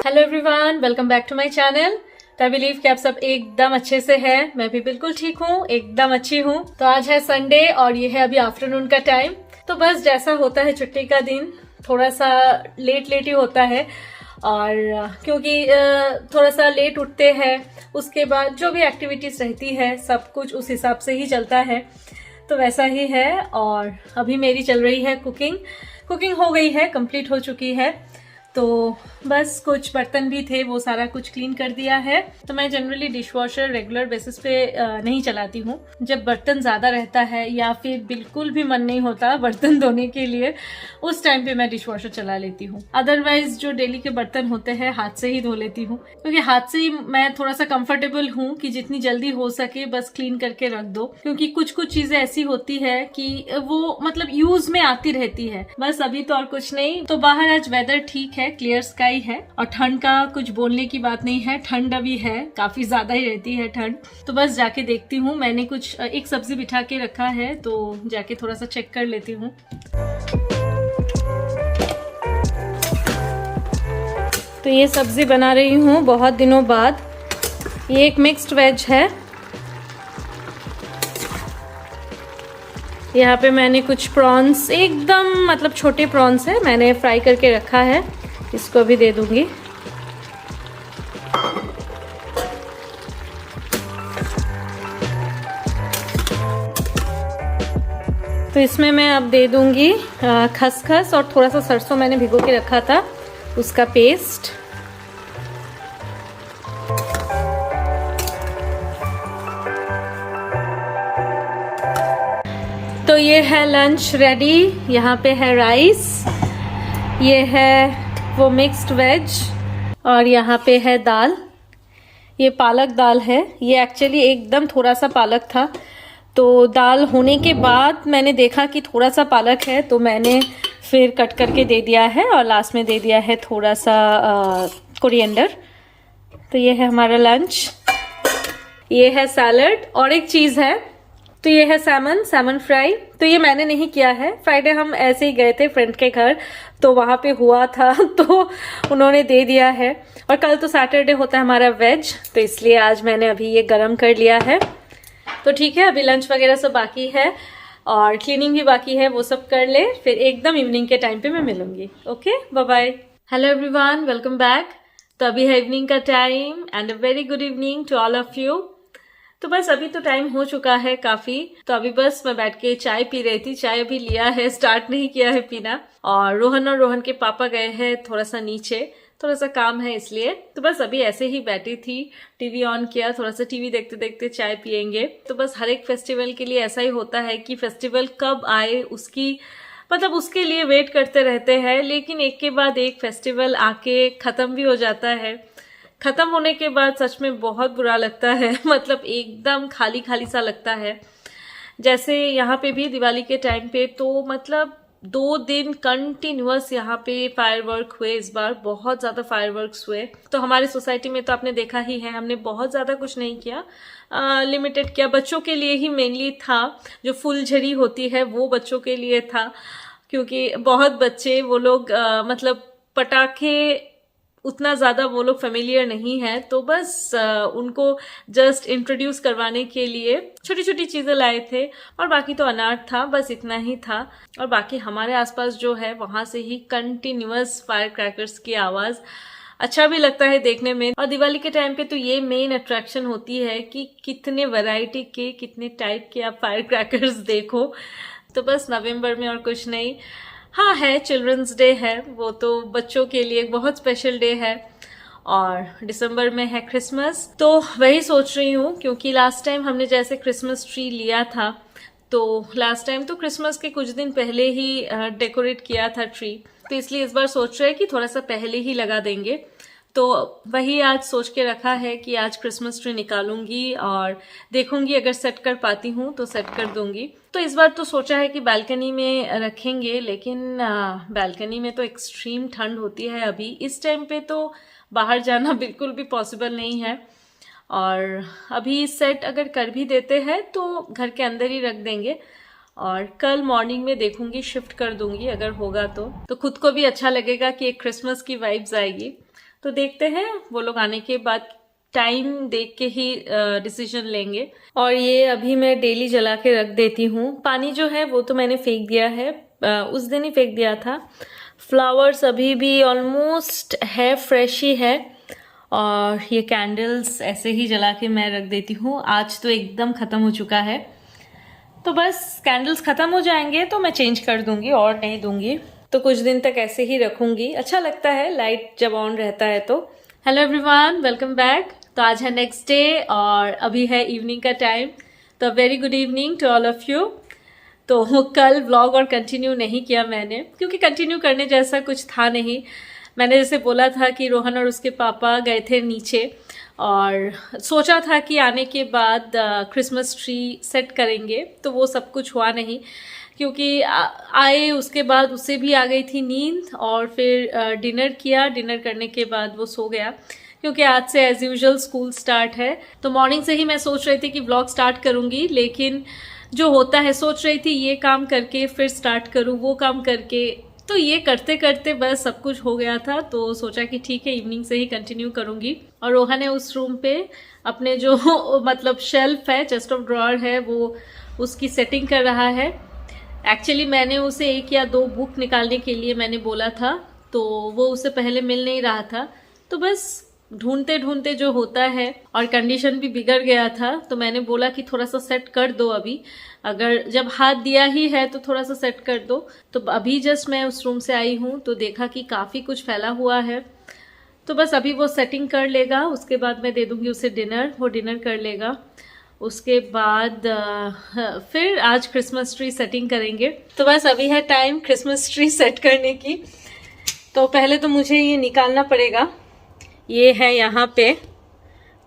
Hello everyone, welcome back to my channel. तो I believe कि आप सब एकदम अच्छे से हैं। मैं भी बिल्कुल ठीक हूँ, एकदम अच्छी हूँ। तो आज है संडे और ये है अभी आफ्टरनून का टाइम। तो बस जैसा होता है छुट्टी का दिन, थोड़ा सा लेट ही होता है। और क्योंकि थोड़ा सा लेट उठते हैं, उसके बाद जो भी एक्टिविटीज रहती है सब कुछ उस हिसाब से ही चलता है। तो वैसा ही है। और अभी मेरी चल रही है कुकिंग हो गई है, कंप्लीट हो चुकी है। तो बस कुछ बर्तन भी थे, वो सारा कुछ क्लीन कर दिया है। तो मैं जनरली डिशवॉशर रेगुलर बेसिस पे नहीं चलाती हूँ। जब बर्तन ज़्यादा रहता है या फिर बिल्कुल भी मन नहीं होता बर्तन धोने के लिए, उस टाइम पे मैं डिशवॉशर चला लेती हूँ। अदरवाइज जो डेली के बर्तन होते हैं हाथ से ही धो लेती हूँ, क्योंकि हाथ से ही मैं थोड़ा सा कंफर्टेबल हूँ कि जितनी जल्दी हो सके बस क्लीन करके रख दो। क्योंकि कुछ चीजें ऐसी होती है कि वो मतलब यूज में आती रहती है। बस अभी तो और कुछ नहीं। तो बाहर आज वेदर ठीक है, क्लियर स्काई है और ठंड का कुछ बोलने की बात नहीं है। ठंड अभी है, काफी ज्यादा ही रहती है ठंड। तो बस जाके देखती हूँ। मैंने कुछ एक सब्जी बिठा के रखा है, तो जाके थोड़ा सा चेक कर लेती हूँ। तो ये सब्जी बना रही हूँ बहुत दिनों बाद। ये एक मिक्स्ड वेज है। यहाँ पे मैंने कुछ प्रॉन्स, एकदम मतलब छोटे प्रॉन्स है, मैंने फ्राई करके रखा है। इसको भी दे दूंगी। तो इसमें मैं अब दे दूंगी खसखस और थोड़ा सा सरसों मैंने भिगो के रखा था, उसका पेस्ट। तो ये है लंच रेडी। यहाँ पे है राइस, ये है वो मिक्स्ड वेज, और यहाँ पे है दाल। ये पालक दाल है। ये एक्चुअली एकदम थोड़ा सा पालक था, तो दाल होने के बाद मैंने देखा कि थोड़ा सा पालक है, तो मैंने फिर कट करके दे दिया है और लास्ट में दे दिया है थोड़ा सा कोरिएंडर। तो ये है हमारा लंच। ये है सैलड और एक चीज़ है। तो ये है सैमन फ्राई। तो ये मैंने नहीं किया है। फ्राइडे हम ऐसे ही गए थे फ्रेंड के घर, तो वहां पे हुआ था तो उन्होंने दे दिया है। और कल तो सैटरडे होता है हमारा वेज, तो इसलिए आज मैंने अभी ये गरम कर लिया है। तो ठीक है, अभी लंच वगैरह सब बाकी है और क्लीनिंग भी बाकी है, वो सब कर ले, फिर एकदम इवनिंग के टाइम पे मैं मिलूंगी। Okay, bye bye. Hello everyone, welcome back. तो अभी है इवनिंग का time and a very good evening to all of you. तो बस अभी तो टाइम हो चुका है काफी। तो अभी बस मैं बैठ के चाय पी रही थी। चाय अभी लिया है, स्टार्ट नहीं किया है पीना। और रोहन के पापा गए हैं थोड़ा सा नीचे, थोड़ा सा काम है इसलिए। तो बस अभी ऐसे ही बैठी थी, टीवी ऑन किया, थोड़ा सा टीवी देखते देखते चाय पियेंगे। तो बस हर एक फेस्टिवल के लिए ऐसा ही होता है कि फेस्टिवल कब आए उसके लिए वेट करते रहते हैं। लेकिन एक के बाद एक फेस्टिवल आके खत्म भी हो जाता है। खत्म होने के बाद सच में बहुत बुरा लगता है मतलब एकदम खाली खाली सा लगता है। जैसे यहाँ पे भी दिवाली के टाइम पे तो मतलब 2 दिन कंटिन्यूअस यहाँ पे फायरवर्क हुए। इस बार बहुत ज्यादा फायरवर्क्स हुए। तो हमारे सोसाइटी में तो आपने देखा ही है, हमने बहुत ज्यादा कुछ नहीं किया, लिमिटेड किया। बच्चों के लिए ही मेनली था। जो फुलझड़ी होती है वो बच्चों के लिए था, क्योंकि बहुत बच्चे वो लोग मतलब पटाखे उतना ज्यादा वो लोग फेमिलियर नहीं है। तो बस उनको जस्ट इंट्रोड्यूस करवाने के लिए छोटी छोटी चीजें लाए थे, और बाकी तो अनार था, बस इतना ही था। और बाकी हमारे आसपास जो है वहां से ही कंटिन्यूअस फायर क्रैकर्स की आवाज, अच्छा भी लगता है देखने में। और दिवाली के टाइम पे तो ये मेन अट्रैक्शन होती है कि कितने वैरायटी के, कितने टाइप के आप फायर क्रैकर्स देखो। तो बस नवंबर में और कुछ नहीं। हाँ है, चिल्ड्रंस डे है, वो तो बच्चों के लिए एक बहुत स्पेशल डे है। और दिसंबर में है क्रिसमस। तो वही सोच रही हूँ, क्योंकि लास्ट टाइम हमने जैसे क्रिसमस ट्री लिया था, तो लास्ट टाइम तो क्रिसमस के कुछ दिन पहले ही डेकोरेट किया था ट्री। तो इसलिए इस बार सोच रहे हैं कि थोड़ा सा पहले ही लगा देंगे। तो वही आज सोच के रखा है कि आज क्रिसमस ट्री निकालूंगी और देखूंगी, अगर सेट कर पाती हूँ तो सेट कर दूंगी। तो इस बार तो सोचा है कि बालकनी में रखेंगे, लेकिन बालकनी में तो एक्सट्रीम ठंड होती है अभी इस टाइम पे, तो बाहर जाना बिल्कुल भी पॉसिबल नहीं है। और अभी सेट अगर कर भी देते हैं तो घर के अंदर ही रख देंगे, और कल मॉर्निंग में देखूंगी, शिफ्ट कर दूंगी अगर होगा तो खुद को भी अच्छा लगेगा कि एक क्रिसमस की वाइब्स आएगी। तो देखते हैं, वो लोग आने के बाद टाइम देख के ही डिसीजन लेंगे। और ये अभी मैं डेली जला के रख देती हूँ। पानी जो है वो तो मैंने फेंक दिया है, उस दिन ही फेंक दिया था। फ्लावर्स अभी भी ऑलमोस्ट है, फ्रेश ही है। और ये कैंडल्स ऐसे ही जला के मैं रख देती हूँ। आज तो एकदम ख़त्म हो चुका है, तो बस कैंडल्स ख़त्म हो जाएंगे तो मैं चेंज कर दूंगी और नहीं दूंगी। तो कुछ दिन तक ऐसे ही रखूंगी, अच्छा लगता है लाइट जब ऑन रहता है तो। Hello everyone, welcome back. तो आज है नेक्स्ट डे और अभी है इवनिंग का टाइम। तो very good evening to all of you. तो कल व्लॉग और कंटिन्यू नहीं किया मैंने, क्योंकि कंटिन्यू करने जैसा कुछ था नहीं। मैंने जैसे बोला था कि रोहन और उसके पापा गए थे नीचे और सोचा था कि आने के बाद क्रिसमस ट्री सेट करेंगे, तो वो सब कुछ हुआ नहीं, क्योंकि आए उसके बाद उससे भी आ गई थी नींद। और फिर डिनर किया, डिनर करने के बाद वो सो गया, क्योंकि आज से एज यूजुअल स्कूल स्टार्ट है। तो मॉर्निंग से ही मैं सोच रही थी कि व्लॉग स्टार्ट करूँगी, लेकिन जो होता है सोच रही थी ये काम करके फिर स्टार्ट करूँ, वो काम करके, तो ये करते करते बस सब कुछ हो गया था। तो सोचा कि ठीक है इवनिंग से ही कंटिन्यू करूँगी। और रोहन है उस रूम पे अपने जो मतलब शेल्फ है, चेस्ट ऑफ ड्रॉअर है, वो उसकी सेटिंग कर रहा है। एक्चुअली मैंने उसे 1 या 2 बुक निकालने के लिए मैंने बोला था, तो वो उसे पहले मिल नहीं रहा था। तो बस ढूंढते ढूंढते जो होता है, और कंडीशन भी बिगड़ गया था, तो मैंने बोला कि थोड़ा सा सेट कर दो अभी, अगर जब हाथ दिया ही है तो थोड़ा सा सेट कर दो। तो अभी जस्ट मैं उस रूम से आई हूँ तो देखा कि काफ़ी कुछ फैला हुआ है। तो बस अभी वो सेटिंग कर लेगा, उसके बाद मैं दे दूँगी उसे डिनर, वो डिनर कर लेगा। उसके बाद फिर आज क्रिसमस ट्री सेटिंग करेंगे। तो बस अभी है टाइम क्रिसमस ट्री सेट करने की। तो पहले तो मुझे ये निकालना पड़ेगा, ये है यहाँ पे,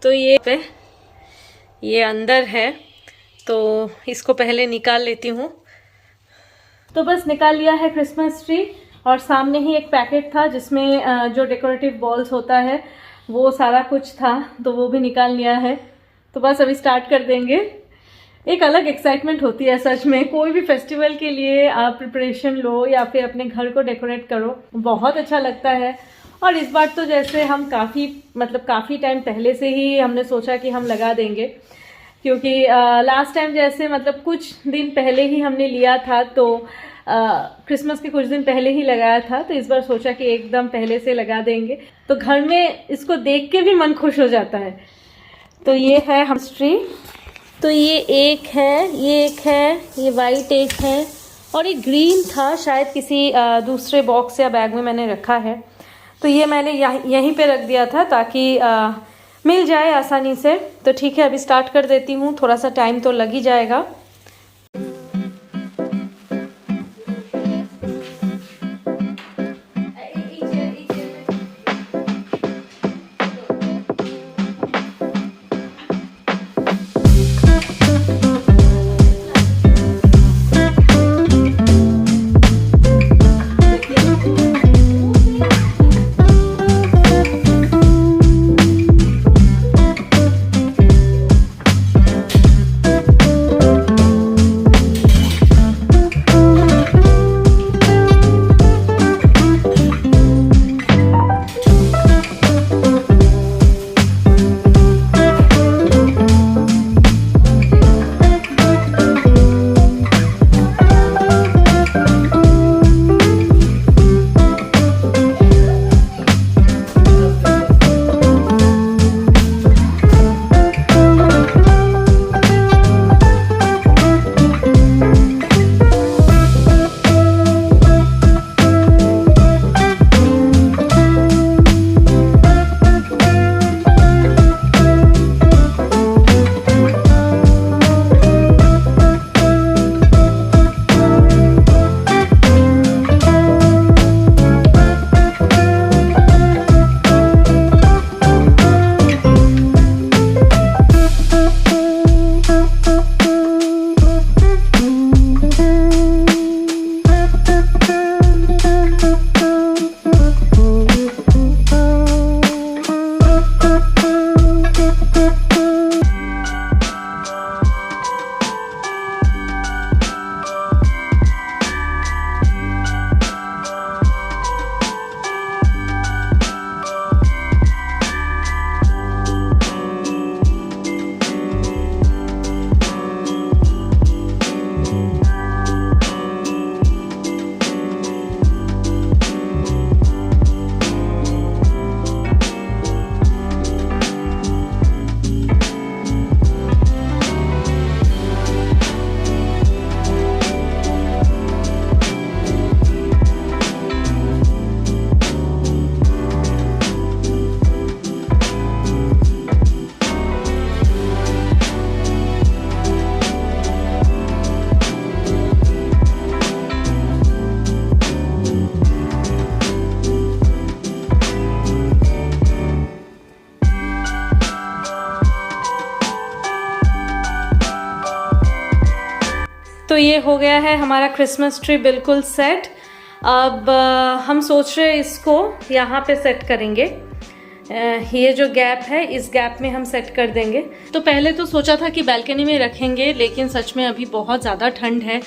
तो ये अंदर है, तो इसको पहले निकाल लेती हूँ। तो बस निकाल लिया है क्रिसमस ट्री, और सामने ही एक पैकेट था जिसमें जो डेकोरेटिव बॉल्स होता है वो सारा कुछ था, तो वो भी निकाल लिया है। तो बस अभी स्टार्ट कर देंगे। एक अलग एक्साइटमेंट होती है सच में, कोई भी फेस्टिवल के लिए आप प्रिपरेशन लो या फिर अपने घर को डेकोरेट करो, बहुत अच्छा लगता है। और इस बार तो जैसे हम काफ़ी टाइम पहले से ही हमने सोचा कि हम लगा देंगे, क्योंकि लास्ट टाइम जैसे कुछ दिन पहले ही हमने लिया था, तो क्रिसमस के कुछ दिन पहले ही लगाया था। तो इस बार सोचा कि एकदम पहले से लगा देंगे, तो घर में इसको देख के भी मन खुश हो जाता है। तो ये है हम ट्री, तो ये एक है, ये वाइट एक है, और एक ग्रीन था, शायद किसी दूसरे बॉक्स या बैग में मैंने रखा है। तो ये मैंने यहीं पे रख दिया था ताकि मिल जाए आसानी से। तो ठीक है अभी स्टार्ट कर देती हूँ, थोड़ा सा टाइम तो लग ही जाएगा। ये हो गया है हमारा क्रिसमस ट्री बिल्कुल सेट। अब हम सोच रहे हैं इसको यहाँ पे सेट करेंगे। ये जो गैप है इस गैप में हम सेट कर देंगे। तो पहले तो सोचा था कि बालकनी में रखेंगे, लेकिन सच में अभी बहुत ज़्यादा ठंड है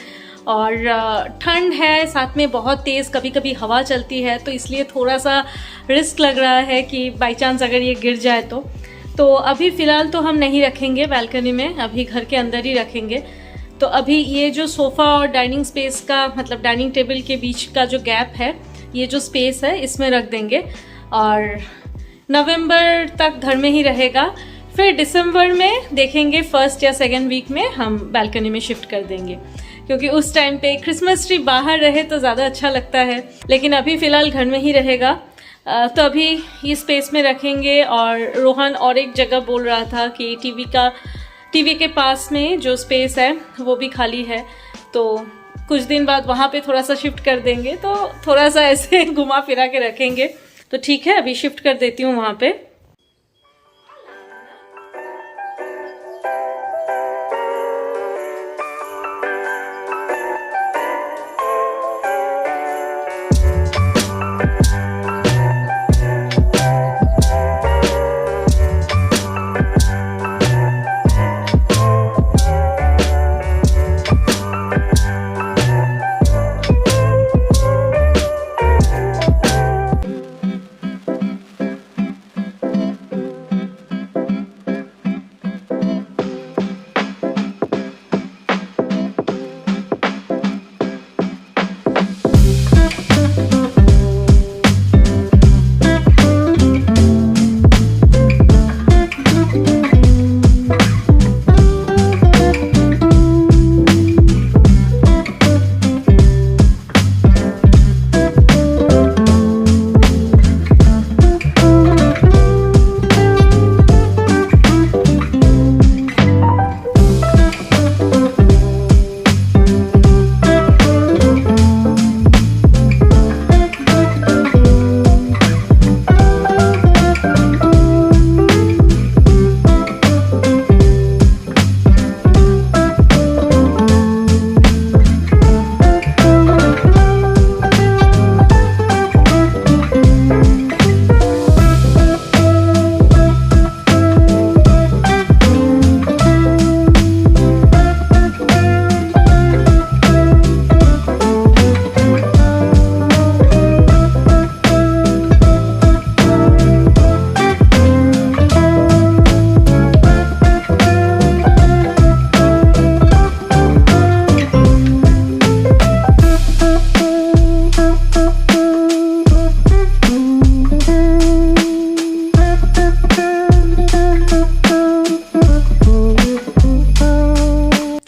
और ठंड है साथ में बहुत तेज़ कभी कभी हवा चलती है, तो इसलिए थोड़ा सा रिस्क लग रहा है कि बाई चांस अगर ये गिर जाए तो अभी फ़िलहाल तो हम नहीं रखेंगे बालकनी में, अभी घर के अंदर ही रखेंगे। तो अभी ये जो सोफ़ा और डाइनिंग स्पेस का मतलब डाइनिंग टेबल के बीच का जो गैप है, ये जो स्पेस है इसमें रख देंगे और नवंबर तक घर में ही रहेगा। फिर दिसंबर में देखेंगे, फर्स्ट या सेकेंड वीक में हम बालकनी में शिफ्ट कर देंगे, क्योंकि उस टाइम पे क्रिसमस ट्री बाहर रहे तो ज़्यादा अच्छा लगता है, लेकिन अभी फ़िलहाल घर में ही रहेगा। तो अभी ये स्पेस में रखेंगे। और रोहन और एक जगह बोल रहा था कि टीवी के पास में जो स्पेस है वो भी खाली है, तो कुछ दिन बाद वहाँ पे थोड़ा सा शिफ्ट कर देंगे, तो थोड़ा सा ऐसे घुमा फिरा के रखेंगे। तो ठीक है, अभी शिफ्ट कर देती हूँ वहाँ पे।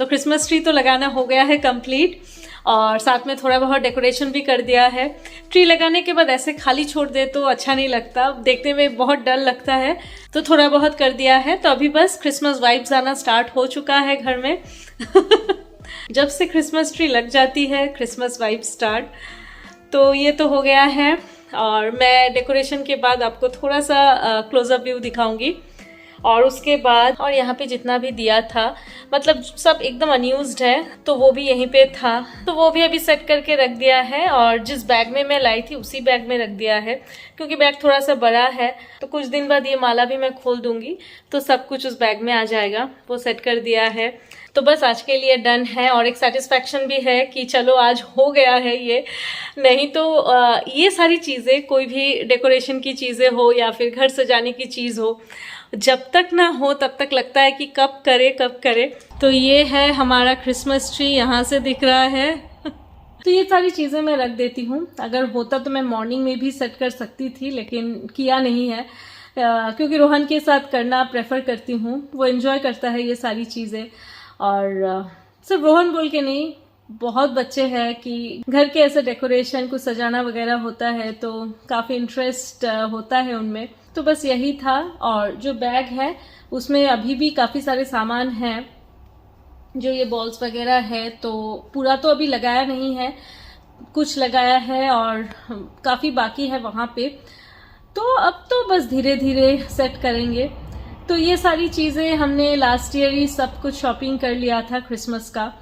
क्रिसमस ट्री तो लगाना हो गया है कंप्लीट और साथ में थोड़ा बहुत डेकोरेशन भी कर दिया है। ट्री लगाने के बाद ऐसे खाली छोड़ दे तो अच्छा नहीं लगता, देखने में बहुत डर लगता है, तो थोड़ा बहुत कर दिया है। तो अभी बस क्रिसमस वाइब्स आना स्टार्ट हो चुका है घर में। जब से क्रिसमस ट्री लग जाती है क्रिसमस वाइब स्टार्ट। तो ये तो हो गया है और मैं डेकोरेशन के बाद आपको थोड़ा सा क्लोजअप व्यू दिखाऊंगी। और उसके बाद और यहाँ पे जितना भी दिया था मतलब सब एकदम अनयूज्ड है, तो वो भी यहीं पे था, तो वो भी अभी सेट करके रख दिया है। और जिस बैग में मैं लाई थी उसी बैग में रख दिया है, क्योंकि बैग थोड़ा सा बड़ा है। तो कुछ दिन बाद ये माला भी मैं खोल दूंगी तो सब कुछ उस बैग में आ जाएगा। वो सेट कर दिया है, तो बस आज के लिए डन है। और एक सेटिस्फैक्शन भी है कि चलो आज हो गया है ये। नहीं तो ये सारी चीज़ें, कोई भी डेकोरेशन की चीज़ें हो या फिर घर सजाने की चीज़ हो, जब तक ना हो तब तक लगता है कि कब करे कब करे। तो ये है हमारा क्रिसमस ट्री, यहाँ से दिख रहा है। तो ये सारी चीज़ें मैं रख देती हूँ। अगर होता तो मैं मॉर्निंग में भी सेट कर सकती थी, लेकिन किया नहीं है, क्योंकि रोहन के साथ करना प्रेफर करती हूँ। वो एंजॉय करता है ये सारी चीज़ें। और सिर्फ रोहन बोल के नहीं, बहुत बच्चे हैं कि घर के ऐसे डेकोरेशन कुछ सजाना वगैरह होता है तो काफ़ी इंटरेस्ट होता है उनमें। तो बस यही था। और जो बैग है उसमें अभी भी काफ़ी सारे सामान हैं, जो ये बॉल्स वगैरह है, तो पूरा तो अभी लगाया नहीं है, कुछ लगाया है और काफ़ी बाकी है वहाँ पे। तो अब तो बस धीरे धीरे सेट करेंगे। तो ये सारी चीज़ें हमने लास्ट ईयर ही सब कुछ शॉपिंग कर लिया था क्रिसमस का।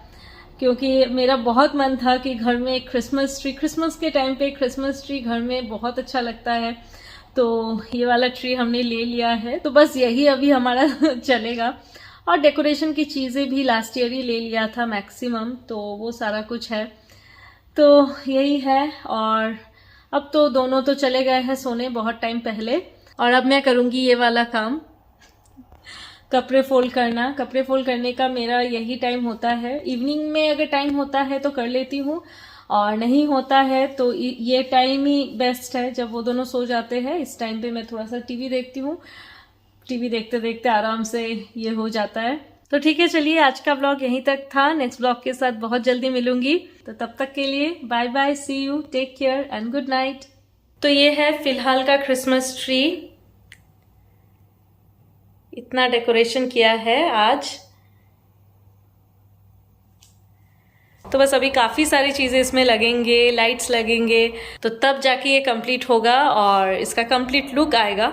क्योंकि मेरा बहुत मन था कि घर में एक क्रिसमस के टाइम पे क्रिसमस ट्री घर में बहुत अच्छा लगता है। तो ये वाला ट्री हमने ले लिया है, तो बस यही अभी हमारा चलेगा। और डेकोरेशन की चीज़ें भी लास्ट ईयर ही ले लिया था मैक्सिमम, तो वो सारा कुछ है। तो यही है। और अब तो दोनों तो चले गए हैं सोने बहुत टाइम पहले, और अब मैं करूँगी ये वाला काम, कपड़े फोल्ड करना। कपड़े फोल्ड करने का मेरा यही टाइम होता है। इवनिंग में अगर टाइम होता है तो कर लेती हूँ, और नहीं होता है तो ये टाइम ही बेस्ट है जब वो दोनों सो जाते हैं। इस टाइम पे मैं थोड़ा सा टीवी देखती हूँ, टीवी देखते देखते आराम से ये हो जाता है। तो ठीक है, चलिए आज का ब्लॉग यहीं तक था। नेक्स्ट ब्लॉग के साथ बहुत जल्दी मिलूंगी, तो तब तक के लिए bye bye, see you, take care and good night. तो ये है फिलहाल का क्रिसमस ट्री, इतना डेकोरेशन किया है आज। तो बस अभी काफी सारी चीजें इसमें लगेंगे, लाइट्स लगेंगे, तो तब जाके ये कंप्लीट होगा और इसका कंप्लीट लुक आएगा।